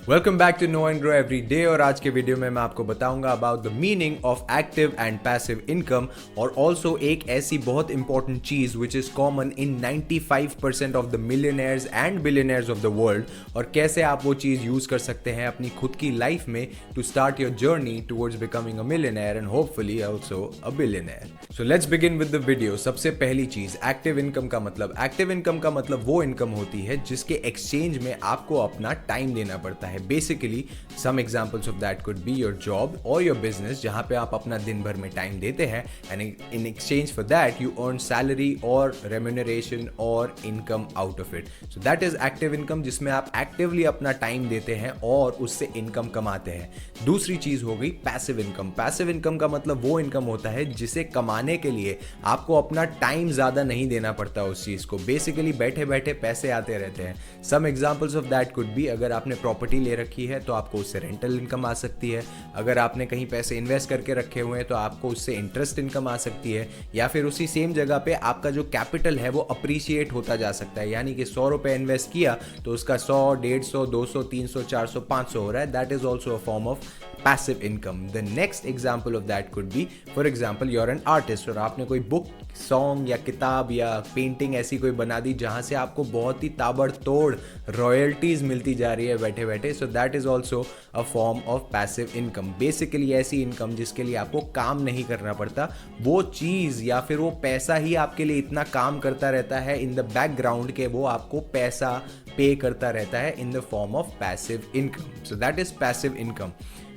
Welcome back to know and grow every day. और आज के वीडियो में मैं आपको बताऊंगा about the meaning of active and passive income और ऑल्सो एक ऐसी बहुत इंपॉर्टेंट चीज which is common in 95% of the millionaires and billionaires of the world, और कैसे आप वो चीज यूज कर सकते हैं अपनी खुद की लाइफ में to start your journey towards becoming a millionaire and hopefully also a billionaire. So let's begin with the video. सबसे पहली चीज, एक्टिव इनकम का मतलब। एक्टिव इनकम का मतलब वो इनकम होती है जिसके एक्सचेंज में आपको अपना टाइम देना पड़ता है। Basically some examples of that could be your job और योर बिजनेस, जहां पे आप अपना दिन भर में टाइम देते हैं and in exchange for that you earn salary और रेम्यूनरेशन और income out of it. So that is active income, जिसमें आप एक्टिवली अपना टाइम देते हैं और उससे इनकम कमाते हैं। दूसरी चीज हो गई पैसिव इनकम। पैसिव इनकम का मतलब वो इनकम होता है जिसे कमाने के लिए आपको अपना टाइम ज्यादा नहीं देना पड़ता उस चीज को। बेसिकली बैठे बैठे पैसे आते रहते हैं। Some examples of that could be, अगर आपने प्रॉपर्टी ले रखी है तो आपको उससे रेंटल इनकम आ सकती है। अगर आपने कहीं पैसे इन्वेस्ट करके रखे हुए हैं तो आपको उससे इंटरेस्ट इनकम आ सकती है। या फिर उसी सेम जगह पे आपका जो कैपिटल है वो अप्रिशिएट होता जा सकता है, यानी कि 100 रुपए इन्वेस्ट किया तो उसका 100, 150, 200, 300, 400, 500 हो रहा है। That is also a form of passive income. The next example of that could be, for example, you're an artist और आपने कोई बुक, सॉन्ग या किताब या पेंटिंग ऐसी कोई बना दी जहां से आपको बहुत ही ताबड़तोड़ रॉयल्टीज मिलती जा रही है बैठे बैठे। So that is also a form of passive income. Basically ऐसी इनकम जिसके लिए आपको काम नहीं करना पड़ता, वो चीज या फिर वो पैसा ही आपके लिए इतना काम करता रहता है इन द बैकग्राउंड के वो आपको पैसा पे करता रहता है in the form of passive income. So that is passive income.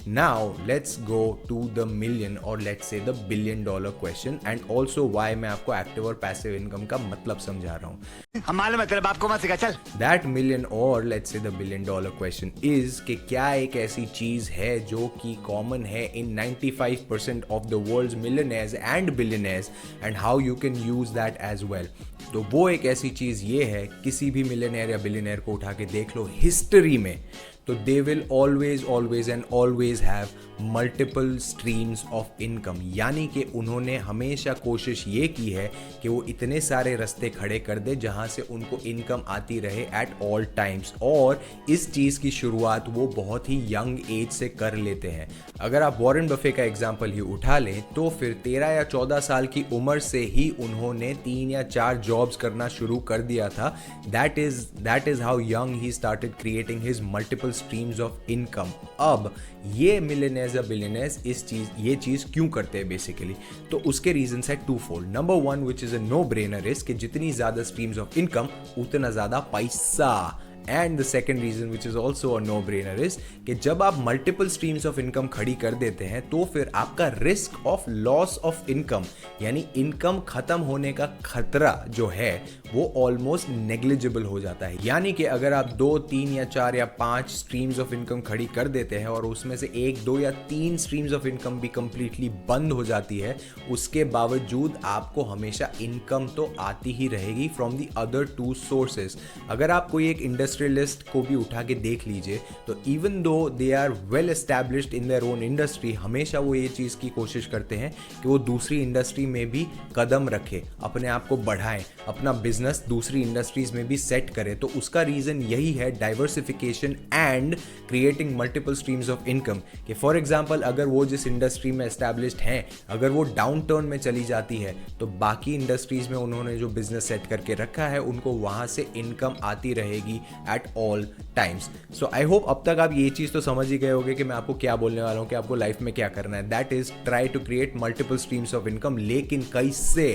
Now let's go to the million or let's say the $1 billion question and also why मैं आपको एक्टिव और पैसिव इनकम का मतलब समझा रहा हूँ। हम मालूम है तेरे बाप को मत सिखा, चल। That million or let's say the $1 billion question is कि क्या एक ऐसी चीज है जो कि कॉमन है in 95% of the world's millionaires and billionaires and how you can use that as well। तो वो एक ऐसी चीज ये है, किसी भी मिलियनेयर या बिलियनेयर को उठा के देख लो हिस्ट्री में, तो they will always and always have multiple streams of income. यानी कि उन्होंने हमेशा कोशिश ये की है कि वो इतने सारे रास्ते खड़े कर दे जहां से उनको इनकम आती रहे एट ऑल टाइम्स, और इस चीज़ की शुरुआत वो बहुत ही यंग एज से कर लेते हैं। अगर आप वॉरेन बफे का एग्जाम्पल ही उठा लें तो फिर 13 या 14 साल की उम्र से ही उन्होंने 3 या 4 जॉब्स करना शुरू कर दिया था। That is how young he started creating his multiple streams of income. अब ये मिलियनेयर्स या बिलियनेयर्स ये चीज क्यों करते हैं बेसिकली, तो उसके रीजंस है twofold. Number one which is a no brainer is कि जितनी ज्यादा स्ट्रीम्स ऑफ इनकम उतना ज्यादा पैसा। And the second reason which is also a no brainer is कि जब आप मल्टीपल स्ट्रीम्स ऑफ इनकम खड़ी कर देते हैं तो फिर आपका risk of loss of income यानी इनकम खत्म होने का खतरा जो है वो ऑलमोस्ट नेग्लिजिबल हो जाता है। यानी कि अगर आप 2, 3 या 4 या 5 स्ट्रीम्स ऑफ इनकम खड़ी कर देते हैं और उसमें से 1, 2 या 3 स्ट्रीम्स ऑफ इनकम भी कंप्लीटली बंद हो जाती है, उसके बावजूद आपको हमेशा इनकम तो आती ही रहेगी फ्रॉम द अदर 2 सोर्सेज। अगर आप कोई एक इंडस्ट्रियलिस्ट को भी उठा के देख लीजिए तो even though they are well established in their own industry, हमेशा वो ये चीज़ की कोशिश करते हैं कि वो दूसरी इंडस्ट्री में भी कदम रखे, अपने आप को बढ़ाएं, अपना बिजनेस दूसरी इंडस्ट्रीज में भी सेट करे। तो उसका रीजन यही है diversification and creating multiple streams of income. कि फॉर एग्जांपल अगर वो जिस इंडस्ट्री में एस्टैब्लिश्ड हैं अगर वो डाउन टर्न में चली जाती है तो बाकी इंडस्ट्रीज में उन्होंने जो बिजनेस सेट करके रखा है उनको वहां से इनकम आती रहेगी at all times. So I hope अब तक आप ये चीज तो समझ ही गए होंगे कि मैं आपको क्या बोलने वाला हूँ कि आपको लाइफ में क्या करना है। That is try to create multiple streams of income. लेकिन कैसे?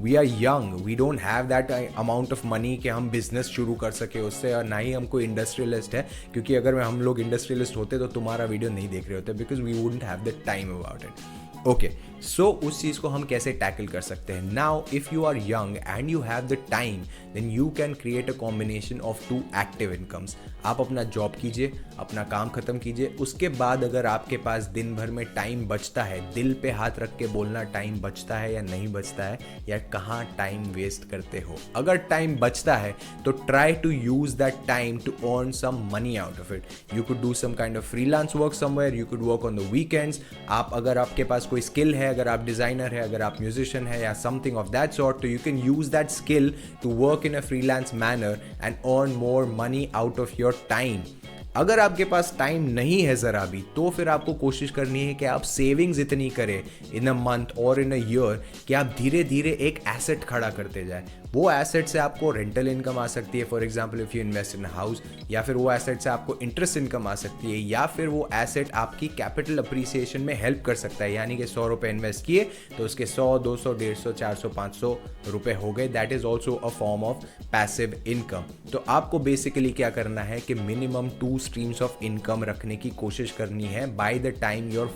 We are young, we don't have that amount of money कि हम बिजनेस शुरू कर सके उससे, और ना ही हम कोई इंडस्ट्रियलिस्ट है, क्योंकि अगर हम लोग इंडस्ट्रियलिस्ट होते तो तुम्हारा वीडियो नहीं देख रहे होते, because we wouldn't have the time about it. Okay, so उस चीज़ को हम कैसे टैकल कर सकते हैं? Now if you are young and you have the time then you can create a combination of 2 active incomes. आप अपना जॉब कीजिए, अपना काम खत्म कीजिए, उसके बाद अगर आपके पास दिन भर में टाइम बचता है, दिल पे हाथ रख के बोलना टाइम बचता है या नहीं बचता है, या कहाँ टाइम वेस्ट करते हो। अगर टाइम बचता है तो try to use that time to earn some money out of it. You could do some kind of freelance work somewhere, you could work on the weekends. आप अगर आपके पास कोई स्किल है, अगर आप डिजाइनर है, अगर आप म्यूजिशियन है या समथिंग ऑफ दैट सॉर्ट, तो you can use that skill to work in a freelance manner and earn more money out of your time. अगर आपके पास टाइम नहीं है ज़रा भी, तो फिर आपको कोशिश करनी है कि आप सेविंग्स इतनी करें इन अ मंथ और इन अ ईयर कि आप धीरे धीरे एक एसेट खड़ा करते जाए। वो एसेट से आपको रेंटल इनकम आ सकती है, for example if you invest in house, या फिर वो एसेट से आपको इंटरेस्ट इनकम आ सकती है, या फिर वो एसेट आपकी कैपिटल अप्रिसिएशन में हेल्प कर सकता है। यानी कि 100 रुपये इन्वेस्ट किए तो उसके 100, 200, 150, 400, 500 रुपये हो गए। That is also a form of passive income. तो आपको बेसिकली क्या करना है कि मिनिमम 2 स्ट्रीम्स ऑफ इनकम रखने की कोशिश करनी है बाय द टाइम यूर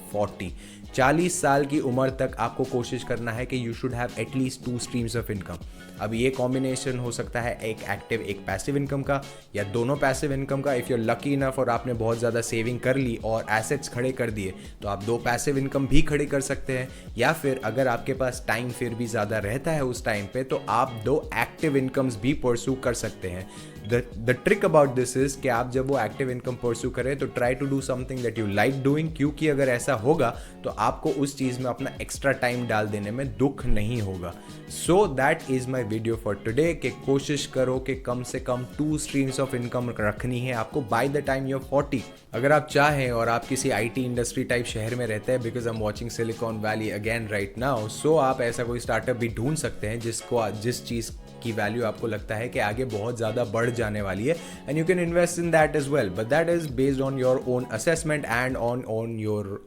40 साल की उम्र तक आपको कोशिश करना है कि you should have at least 2 streams of income. अब ये कॉम्बिनेशन हो सकता है एक एक्टिव एक पैसिव इनकम का, या दोनों पैसिव इनकम का। If you are lucky enough और आपने बहुत ज़्यादा सेविंग कर ली और एसेट्स खड़े कर दिए तो आप 2 पैसिव इनकम भी खड़े कर सकते हैं, या फिर अगर आपके पास टाइम फिर भी ज़्यादा रहता है उस टाइम पे तो आप 2 एक्टिव इनकम्स भी परस्यू कर सकते हैं। The trick about this is कि आप जब वो एक्टिव इनकम परस्यू करें तो try to do something that you like doing, क्योंकि अगर ऐसा होगा तो आपको उस चीज़ में अपना एक्स्ट्रा टाइम डाल देने में दुख नहीं होगा। So that is my video for today कि कोशिश करो कि कम से कम 2 स्ट्रीम्स ऑफ इनकम रखनी है आपको बाय द टाइम यूर 40। अगर आप चाहें और आप किसी आईटी इंडस्ट्री टाइप शहर में रहते हैं, because I am watching Silicon Valley again right now, so आप ऐसा कोई स्टार्टअप भी ढूंढ सकते हैं जिस चीज़ की वैल्यू आपको लगता है कि आगे बहुत ज़्यादा बढ़ जाने वाली है, and you can invest in that as well, but that is based on your own assessment and on your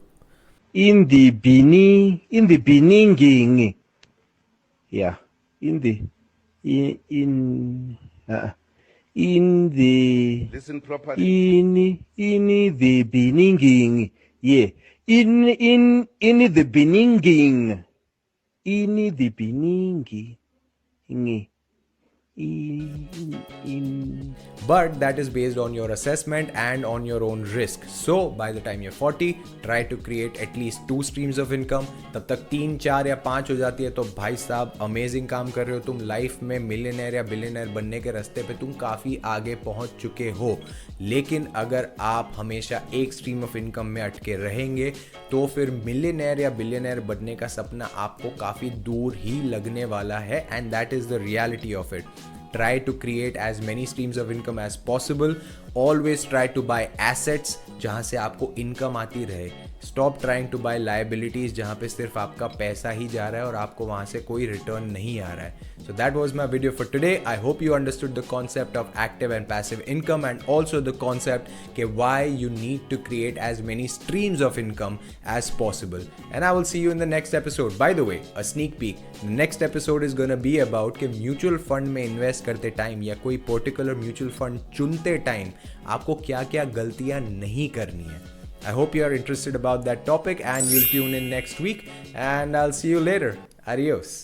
in the beginning, yeah, in the Listen properly. in the beginning, yeah, in the beginning, but that is based on your assessment and on your own risk. So by the time you're 40, try to create at least 2 streams of income. तब तक 3, 4 या 5 हो जाती है तो भाई साहब amazing काम कर रहे हो तुम। लाइफ में मिलियनेयर या बिलियनेयर बनने के रास्ते पे तुम काफ़ी आगे पहुंच चुके हो। लेकिन अगर आप हमेशा एक स्ट्रीम ऑफ इनकम में अटके रहेंगे तो फिर मिलियनेयर या बिलियनेयर बनने का सपना आपको काफ़ी दूर ही लगने वाला है, and that is the reality of it. Try to create as many streams of income as possible. Always try to buy assets जहाँ से आपको इनकम आती रहे. Stop trying to buy liabilities जहाँ पे सिर्फ आपका पैसा ही जा रहा है और आपको वहाँ से कोई रिटर्न नहीं आ रहा है. So that was my video for today. I hope you understood the concept of active and passive income, and also the concept के why you need to create as many streams of income as possible. And I will see you in the next episode. By the way, a sneak peek. The next episode is gonna be about कि mutual fund में invest करते time या कोई particular mutual fund चुनते time आपको क्या क्या गलतियां नहीं करनी है. I hope you are interested about that topic and you'll tune in next week, and I'll see you later. Adios.